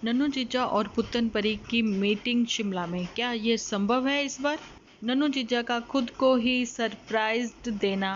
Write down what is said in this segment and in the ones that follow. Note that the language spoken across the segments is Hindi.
नन्नू जीजा और पुत्तन परी की मीटिंग शिमला में, क्या ये संभव है इस बार? नन्नू जीजा का खुद को ही सरप्राइज देना।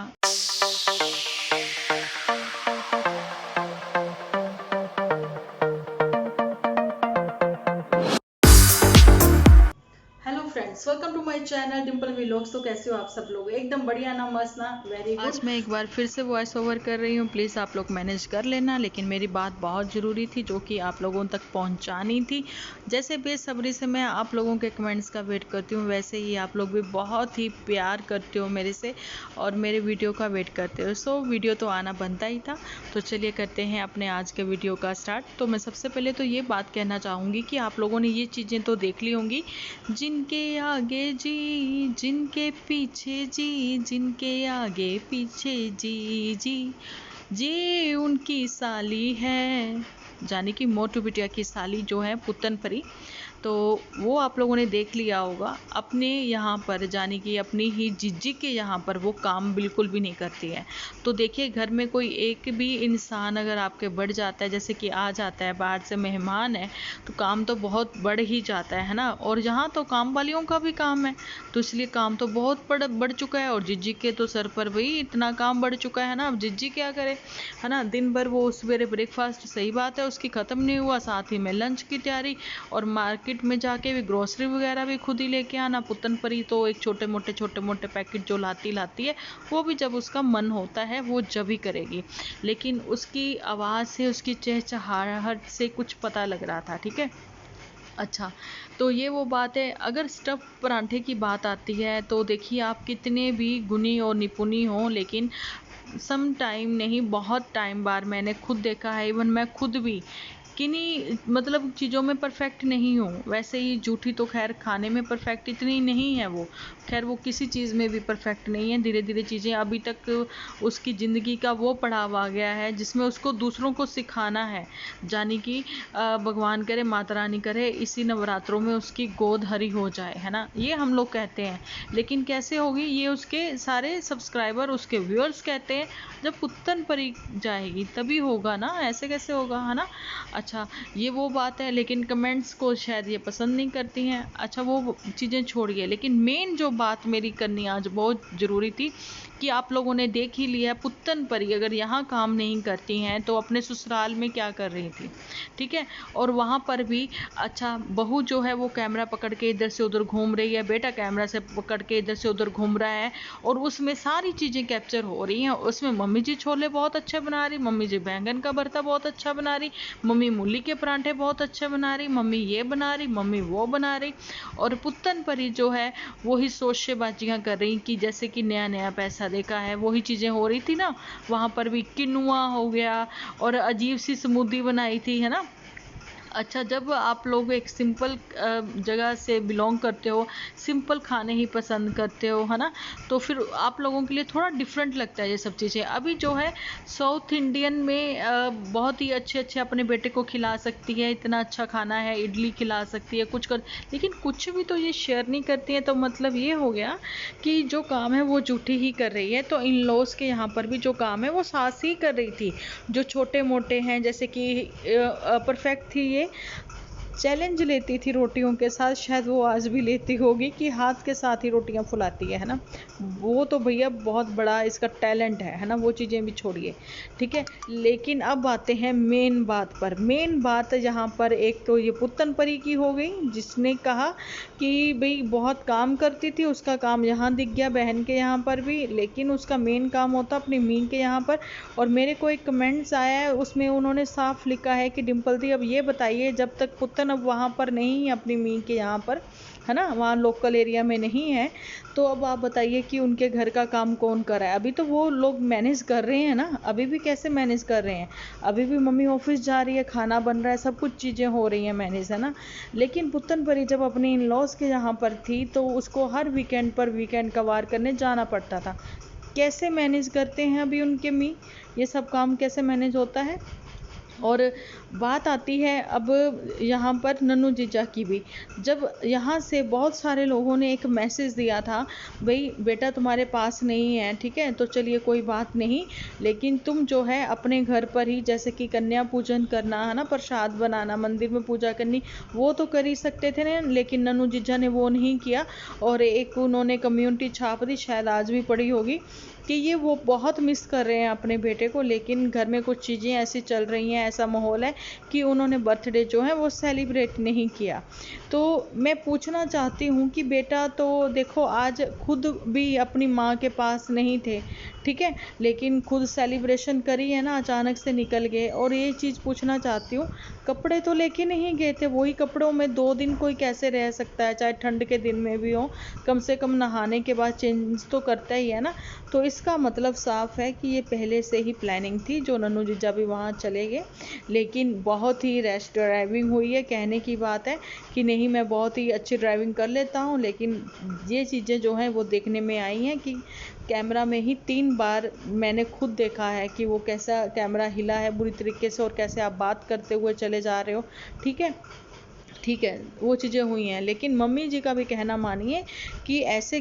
Hello friends, welcome to my channel Dimple vlogs. तो कैसे हो आप सब लोग? एकदम बढ़िया ना, मस्त ना, वेरी गुड। आज मैं एक बार फिर से वॉइस ओवर कर रही हूँ, प्लीज़ आप लोग मैनेज कर लेना। लेकिन मेरी बात बहुत ज़रूरी थी जो कि आप लोगों तक पहुँचानी थी। जैसे बेसब्री से मैं आप लोगों के कमेंट्स का वेट करती हूँ, वैसे ही आप लोग भी बहुत ही प्यार करते हो मेरे से और मेरे वीडियो का वेट करते हो। सो वीडियो तो आना बनता ही था। तो चलिए करते हैं अपने आज के वीडियो का स्टार्ट। तो मैं सबसे पहले तो ये बात कहना चाहूँगी कि आप लोगों ने ये चीज़ें तो देख ली होंगी, जिनके आगे जी, जिनके पीछे जी, जिनके आगे पीछे जी जी जी उनकी साली है, जानी कि मोटू बिटिया की साली जो है पुत्तन परी। तो वो आप लोगों ने देख लिया होगा। अपने यहाँ पर जानी कि अपनी ही जिज्जी के यहाँ पर वो काम बिल्कुल भी नहीं करती है। तो देखिए, घर में कोई एक भी इंसान अगर आपके बढ़ जाता है, जैसे कि आ जाता है बाहर से मेहमान है, तो काम तो बहुत बढ़ ही जाता है ना। और यहाँ तो काम वालियों का भी काम है, तो इसलिए काम तो बहुत बढ़ चुका है। और जिज्जी के तो सर पर भाई इतना काम बढ़ चुका है ना, अब जिज्जी क्या करे, है ना। दिन भर वो सवेरे ब्रेकफास्ट, सही बात है, उसकी ख़त्म नहीं हुआ, साथ ही में लंच की तैयारी, और मार्केट में जाके भी ग्रोसरी वगैरह भी खुद ही लेके आना। पुत्तन परी तो एक छोटे मोटे पैकेट जो लाती है, वो भी जब उसका मन होता है वो जब ही करेगी। लेकिन उसकी आवाज़ से, उसकी चहचहाहट से कुछ पता लग रहा था, ठीक है। अच्छा, तो ये वो बात है। अगर स्टफ़ परांठे की बात आती है तो देखिए, आप कितने भी गुणी और निपुणी हों, लेकिन सम टाइम नहीं, बहुत टाइम बाद मैंने खुद देखा है, इवन मैं खुद भी किन्हीं मतलब चीज़ों में परफेक्ट नहीं हूँ। वैसे ही जूठी तो खैर खाने में परफेक्ट इतनी नहीं है वो, खैर वो किसी चीज़ में भी परफेक्ट नहीं है। धीरे धीरे चीज़ें, अभी तक उसकी ज़िंदगी का वो पड़ाव आ गया है जिसमें उसको दूसरों को सिखाना है। जानी कि भगवान करे, माता रानी करे, इसी नवरात्रों में उसकी गोद हरी हो जाए, है ना, ये हम लोग कहते हैं। लेकिन कैसे होगी ये, उसके सारे सब्सक्राइबर, उसके व्यूअर्स कहते हैं जब पुत्तन परी जाएगी तभी होगा ना, ऐसे कैसे होगा, है ना। अच्छा, ये वो बात है। लेकिन कमेंट्स को शायद ये पसंद नहीं करती हैं। अच्छा, वो चीज़ें छोड़िए, लेकिन मेन जो बात मेरी करनी आज बहुत ज़रूरी थी कि आप लोगों ने देख ही लिया, पुत्तन परी अगर यहाँ काम नहीं करती हैं तो अपने ससुराल में क्या कर रही थी, ठीक है। और वहाँ पर भी अच्छा, बहू जो है वो कैमरा पकड़ के इधर से उधर घूम रही है, बेटा कैमरा से पकड़ के इधर से उधर घूम रहा है, और उसमें सारी चीज़ें कैप्चर हो रही हैं। उसमें मम्मी जी छोले बहुत अच्छे बना रही, मम्मी जी बैंगन का भरता बहुत अच्छा बना रही, मम्मी मूली के परांठे बहुत अच्छे बना रही, मम्मी ये बना रही, मम्मी वो बना रही। और पुत्तन परी जो है वही शोशेबाजियाँ कर रही कि जैसे कि नया नया पैसा देखा है। वही चीज़ें हो रही थी ना, वहाँ पर भी किनुआ हो गया और अजीब सी स्मूदी बनाई थी, है ना। अच्छा, जब आप लोग एक सिंपल जगह से बिलोंग करते हो, सिंपल खाने ही पसंद करते हो, है ना, तो फिर आप लोगों के लिए थोड़ा डिफरेंट लगता है ये सब चीज़ें। अभी जो है साउथ इंडियन में बहुत ही अच्छे अच्छे अपने बेटे को खिला सकती है, इतना अच्छा खाना है, इडली खिला सकती है, कुछ कर, लेकिन कुछ भी तो ये शेयर नहीं करती है। तो मतलब ये हो गया कि जो काम है वो झूठी ही कर रही है। तो इन लॉज के यहाँ पर भी जो काम है वो सास ही कर रही थी। जो छोटे मोटे हैं, जैसे कि परफेक्ट थी, ये चैलेंज लेती थी रोटियों के साथ, शायद वो आज भी लेती होगी कि हाथ के साथ ही रोटियां फुलाती है ना। वो तो भैया बहुत बड़ा इसका टैलेंट है ना, वो चीज़ें भी छोड़िए, ठीक है। लेकिन अब आते हैं मेन बात पर। मेन बात यहाँ पर एक तो ये पुत्तन परी की हो गई, जिसने कहा कि भाई बहुत काम करती थी, उसका काम यहाँ दिख गया बहन के यहाँ पर भी, लेकिन उसका मेन काम होता अपनी मीन के यहाँ पर। और मेरे को एक कमेंट्स आया है, उसमें उन्होंने साफ लिखा है कि डिम्पल दी अब ये बताइए, जब तक पुत्तन अब वहाँ पर नहीं है अपनी मीन के यहाँ पर, है ना, वहाँ लोकल एरिया में नहीं है, तो अब आप बताइए कि उनके घर का काम कौन कर रहा है। अभी तो वो लोग मैनेज कर रहे हैं ना, अभी भी कैसे मैनेज कर रहे हैं, अभी भी मम्मी ऑफिस जा रही है, खाना बन रहा है, सब कुछ चीज़ें हो रही हैं मैनेज, है ना। लेकिन पुत्तन परी जब अपने इन लॉज के यहाँ पर थी तो उसको हर वीकेंड पर वीकेंड का वार करने जाना पड़ता था। कैसे मैनेज करते हैं अभी उनके मी, ये सब काम कैसे मैनेज होता है। और बात आती है अब यहाँ पर नन्नू जीजा की भी। जब यहाँ से बहुत सारे लोगों ने एक मैसेज दिया था, भाई बेटा तुम्हारे पास नहीं है, ठीक है, तो चलिए कोई बात नहीं, लेकिन तुम जो है अपने घर पर ही, जैसे कि कन्या पूजन करना है ना, प्रसाद बनाना, मंदिर में पूजा करनी, वो तो कर ही सकते थे ना, लेकिन नन्नू जीजा ने वो नहीं किया। और एक उन्होंने कम्युनिटी छाप दी, शायद आज भी पड़ी होगी, कि ये वो बहुत मिस कर रहे हैं अपने बेटे को, लेकिन घर में कुछ चीज़ें ऐसी चल रही हैं, ऐसा माहौल है कि उन्होंने बर्थडे जो है वो सेलिब्रेट नहीं किया। तो मैं पूछना चाहती हूँ कि बेटा तो देखो आज खुद भी अपनी माँ के पास नहीं थे, ठीक है, लेकिन खुद सेलिब्रेशन करी है ना, अचानक से निकल गए। और ये चीज़ पूछना चाहती हूँ, कपड़े तो लेके नहीं गए थे, वही कपड़ों में 2 दिन कोई कैसे रह सकता है, चाहे ठंड के दिन में भी हो, कम से कम नहाने के बाद चेंज तो करता ही है ना। तो इसका मतलब साफ है कि ये पहले से ही प्लानिंग थी, जो नन्नू जीजा भी वहाँ चले गए। लेकिन बहुत ही रैश ड्राइविंग हुई है, कहने की बात है कि नहीं मैं बहुत ही अच्छी ड्राइविंग कर लेता हूँ, लेकिन ये चीज़ें जो हैं वो देखने में आई हैं कि कैमरा में ही 3 बार मैंने खुद देखा है कि वो कैसा कैमरा हिला है बुरी तरीके से, और कैसे आप बात करते हुए चले जा रहे हो, ठीक है, ठीक है, वो चीज़ें हुई हैं। लेकिन मम्मी जी का भी कहना मानिए कि ऐसे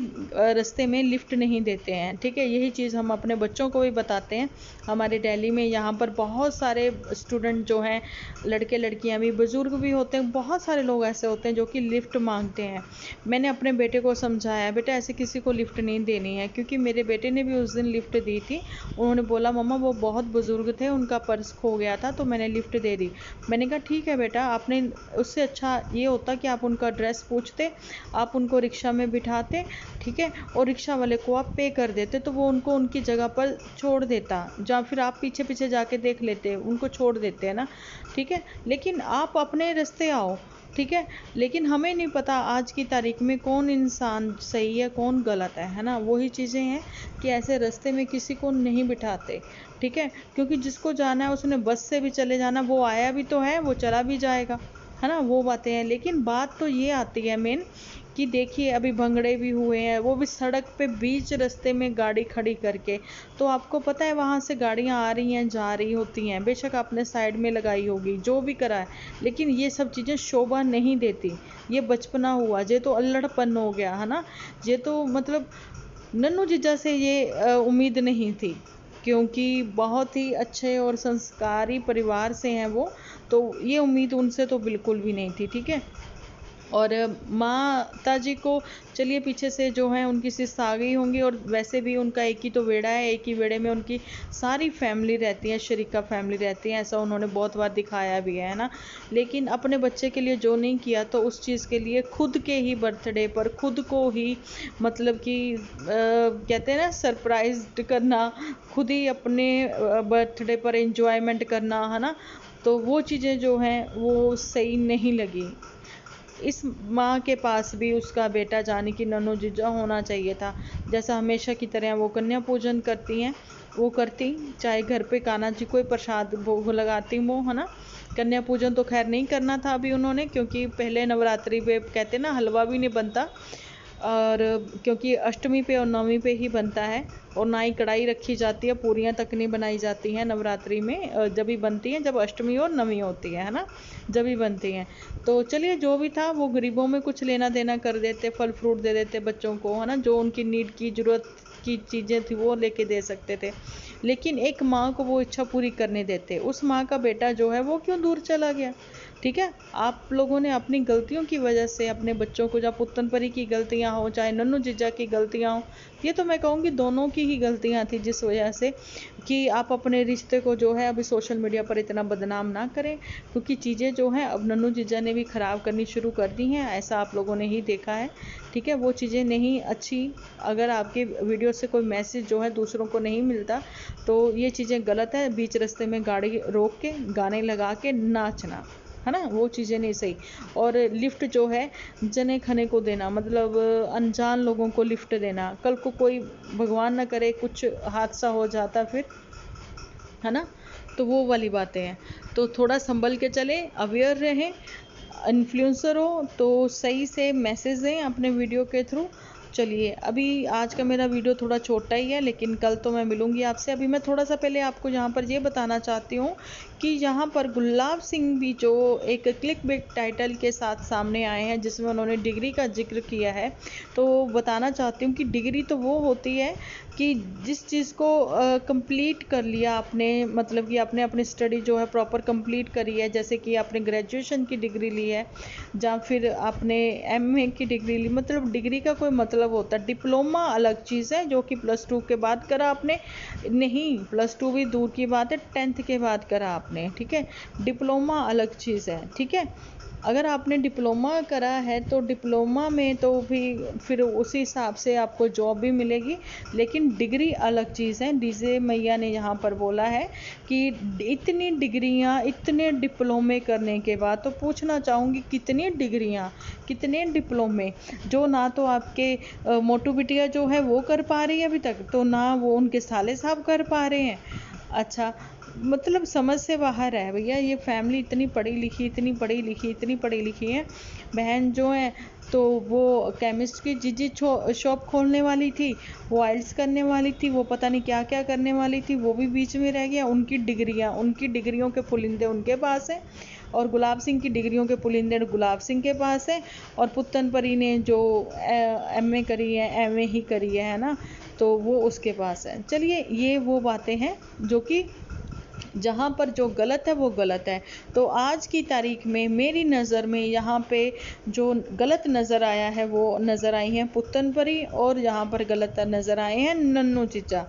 रास्ते में लिफ्ट नहीं देते हैं, ठीक है, यही चीज़ हम अपने बच्चों को भी बताते हैं। हमारे दिल्ली में यहाँ पर बहुत सारे स्टूडेंट जो हैं, लड़के लड़कियाँ भी, बुज़ुर्ग भी होते हैं, बहुत सारे लोग ऐसे होते हैं जो कि लिफ्ट मांगते हैं। मैंने अपने बेटे को समझाया, बेटा ऐसे किसी को लिफ्ट नहीं देनी है, क्योंकि मेरे बेटे ने भी उस दिन लिफ्ट दी थी। उन्होंने बोला मम्मा वो बहुत बुज़ुर्ग थे, उनका पर्स खो गया था तो मैंने लिफ्ट दे दी। मैंने कहा ठीक है बेटा, आपने उससे अच्छा ये होता कि आप उनका एड्रेस पूछते, आप उनको रिक्शा में बिठाते, ठीक है, और रिक्शा वाले को आप पे कर देते, तो वो उनको उनकी जगह पर छोड़ देता, या फिर आप पीछे पीछे जाके देख लेते, उनको छोड़ देते हैं ना, ठीक है, लेकिन आप अपने रास्ते आओ, ठीक है। लेकिन हमें नहीं पता आज की तारीख में कौन इंसान सही है कौन गलत है ना, वही चीज़ें हैं कि ऐसे रास्ते में किसी को नहीं बिठाते, ठीक है, क्योंकि जिसको जाना है उसने बस से भी चले जाना, वो आया भी तो है, वो चला भी जाएगा, है ना, वो बातें हैं। लेकिन बात तो ये आती है मेन कि देखिए अभी भंगड़े भी हुए हैं, वो भी सड़क पे बीच रास्ते में गाड़ी खड़ी करके, तो आपको पता है वहाँ से गाड़ियाँ आ रही हैं जा रही होती हैं, बेशक आपने साइड में लगाई होगी जो भी करा है, लेकिन ये सब चीज़ें शोभा नहीं देती। ये बचपना हुआ, ये तो अल्लड़पन हो गया, है ना, ये तो मतलब नन्नू जीजा से ये उम्मीद नहीं थी, क्योंकि बहुत ही अच्छे और संस्कारी परिवार से हैं वो, तो ये उम्मीद उनसे तो बिल्कुल भी नहीं थी, ठीक है। और माता जी को चलिए पीछे से जो है उनकी सिस आ गई होंगी, और वैसे भी उनका एक ही तो वेड़ा है, एक ही वेड़े में उनकी सारी फैमिली रहती है, शरीका फैमिली रहती है, ऐसा उन्होंने बहुत बार दिखाया भी है ना। लेकिन अपने बच्चे के लिए जो नहीं किया, तो उस चीज़ के लिए खुद के ही बर्थडे पर खुद को ही मतलब कि कहते हैं ना सरप्राइज करना, खुद ही अपने बर्थडे पर एंजॉयमेंट करना, है ना, तो वो चीज़ें जो हैं वो सही नहीं लगी। इस माँ के पास भी उसका बेटा जाने की नन्नू जीजा होना चाहिए था, जैसा हमेशा की तरह वो कन्या पूजन करती हैं, वो करती, चाहे घर पे कान्हा जी को प्रसाद भोग लगाती वो, है ना। कन्या पूजन तो खैर नहीं करना था अभी उन्होंने, क्योंकि पहले नवरात्रि पे कहते ना हलवा भी नहीं बनता, और क्योंकि अष्टमी पे और नवमी पे ही बनता है, और ना ही कढ़ाई रखी जाती है, पूरियाँ तक नहीं बनाई जाती हैं नवरात्रि में, जब भी बनती हैं जब अष्टमी और नवमी होती है ना, जब भी बनती हैं। तो चलिए जो भी था, वो गरीबों में कुछ लेना देना कर देते, फल फ्रूट दे देते बच्चों को, है ना, जो उनकी नीड की ज़रूरत की चीज़ें थी वो लेके दे सकते थे। लेकिन एक माँ को वो इच्छा पूरी करने देते, उस माँ का बेटा जो है वो क्यों दूर चला गया, ठीक है। आप लोगों ने अपनी गलतियों की वजह से अपने बच्चों को, जब पुत्तन परी की गलतियां हो चाहे नन्नू जीजा की गलतियां हो, ये तो मैं कहूँगी दोनों की ही गलतियां थी, जिस वजह से कि आप अपने रिश्ते को जो है अभी सोशल मीडिया पर इतना बदनाम ना करें, क्योंकि चीज़ें जो हैं अब नन्नू जीजा ने भी ख़राब करनी शुरू कर दी हैं, ऐसा आप लोगों ने ही देखा है, ठीक है। वो चीज़ें नहीं अच्छी, अगर आपकी वीडियो से कोई मैसेज जो है दूसरों को नहीं मिलता, तो ये चीज़ें गलत है, बीच रास्ते में गाड़ी रोक के गाने लगा के नाचना, है ना, वो चीज़ें नहीं सही। और लिफ्ट जो है जने खने को देना, मतलब अनजान लोगों को लिफ्ट देना, कल को कोई भगवान ना करे कुछ हादसा हो जाता फिर, है ना, तो वो वाली बातें हैं। तो थोड़ा संभल के चले, अवेयर रहें, इन्फ्लुएंसर हो तो सही से मैसेज दें अपने वीडियो के थ्रू, चलिए, अभी आज का मेरा वीडियो थोड़ा छोटा ही है, लेकिन कल तो मैं मिलूंगी आपसे। अभी मैं थोड़ा सा पहले आपको यहाँ पर ये बताना चाहती हूँ कि यहाँ पर गुलाब सिंह भी जो एक क्लिक बेट टाइटल के साथ सामने आए हैं, जिसमें उन्होंने डिग्री का जिक्र किया है। तो बताना चाहती हूँ कि डिग्री तो वो होती है कि जिस चीज़ को कंप्लीट कर लिया आपने, मतलब कि आपने अपनी स्टडी जो है प्रॉपर कंप्लीट करी है, जैसे कि आपने ग्रेजुएशन की डिग्री ली है या फिर आपने एमए की डिग्री ली। मतलब डिग्री का कोई मतलब होता है। डिप्लोमा अलग चीज़ है, जो कि +2 के बाद करा आपने, नहीं +2 भी दूर की बात है, 10th के बाद करा आपने, ठीक है। डिप्लोमा अलग चीज़ है, ठीक है। अगर आपने डिप्लोमा करा है तो डिप्लोमा में तो भी फिर उसी हिसाब से आपको जॉब भी मिलेगी, लेकिन डिग्री अलग चीज़ है। डीजे मैया ने यहाँ पर बोला है कि इतनी डिग्रियाँ, इतने डिप्लोमे करने के बाद, तो पूछना चाहूँगी कितनी डिग्रियाँ, कितने डिप्लोमे, जो ना तो आपके मोटू बिटिया जो है वो कर पा रही है अभी तक, तो ना वो उनके साले साहब कर पा रहे हैं। अच्छा, मतलब समझ से बाहर है भैया। ये फैमिली इतनी पढ़ी लिखी, इतनी पढ़ी लिखी, इतनी पढ़ी लिखी है। बहन जो है तो वो केमिस्ट की जीजी शॉप खोलने वाली थी, वो आइल्स करने वाली थी, वो पता नहीं क्या क्या करने वाली थी, वो भी बीच में रह गया। उनकी डिग्रियां, उनकी डिग्रियों के पुलिंदे उनके पास है, और गुलाब सिंह की डिग्रियों के पुलिंदे गुलाब सिंह के पास है। और पुत्तन परी ने जो एमए करी है, एमए ही करी है ना, तो वो उसके पास है। चलिए, ये वो बातें हैं जो कि जहाँ पर जो गलत है वो गलत है। तो आज की तारीख में मेरी नज़र में यहाँ पे जो गलत नज़र आया है वो नज़र आई हैं पुत्तन परी, और यहाँ पर गलत नज़र आए हैं नन्नू चीचा,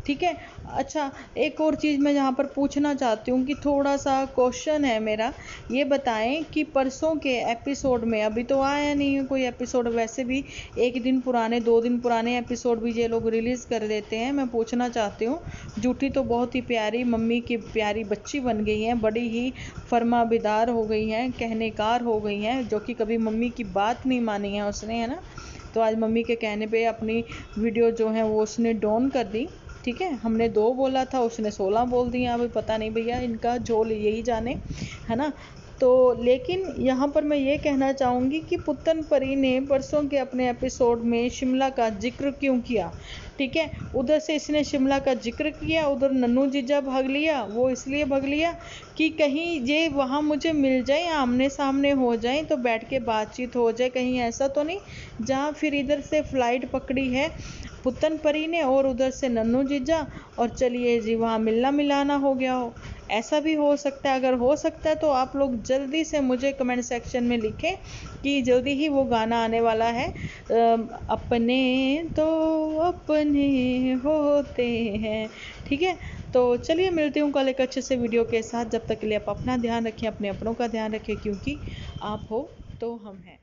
ठीक है। अच्छा, एक और चीज़ मैं यहाँ पर पूछना चाहती हूँ कि थोड़ा सा क्वेश्चन है मेरा, ये बताएं कि परसों के एपिसोड में, अभी तो आया नहीं है कोई एपिसोड, वैसे भी 1 दिन पुराने 2 दिन पुराने एपिसोड भी ये लोग रिलीज़ कर देते हैं। मैं पूछना चाहती हूँ, जूठी तो बहुत ही प्यारी मम्मी की प्यारी बच्ची बन गई हैं, बड़ी ही फरमाबिदार हो गई हैं, कहनेकार हो गई हैं, जो कि कभी मम्मी की बात नहीं मानी है उसने, है ना। तो आज मम्मी के कहने पे अपनी वीडियो जो है वो उसने डाउन कर दी, ठीक है। हमने 2 बोला था, उसने 16 बोल दिया। अभी पता नहीं भैया, इनका झोल यही जाने, है ना। तो लेकिन यहाँ पर मैं ये कहना चाहूँगी कि पुत्तन परी ने परसों के अपने एपिसोड में शिमला का जिक्र क्यों किया, ठीक है। उधर से इसने शिमला का जिक्र किया, उधर नन्नू जीजा भाग लिया। वो इसलिए भाग लिया कि कहीं ये वहाँ मुझे मिल जाए, आमने सामने हो जाए, तो बैठ के बातचीत हो जाए, कहीं ऐसा तो नहीं जहाँ फिर इधर से फ्लाइट पकड़ी है पुत्तन परी ने और उधर से नन्नू जीजा, और चलिए जी वहाँ मिलना मिलाना हो गया हो। ऐसा भी हो सकता है। अगर हो सकता है तो आप लोग जल्दी से मुझे कमेंट सेक्शन में लिखें कि जल्दी ही वो गाना आने वाला है, अपने तो अपने होते हैं, ठीक है। तो चलिए, मिलती हूँ कल एक अच्छे से वीडियो के साथ। जब तक के लिए आप अपना ध्यान रखें, अपने अपनों का ध्यान रखें, क्योंकि आप हो तो हम हैं।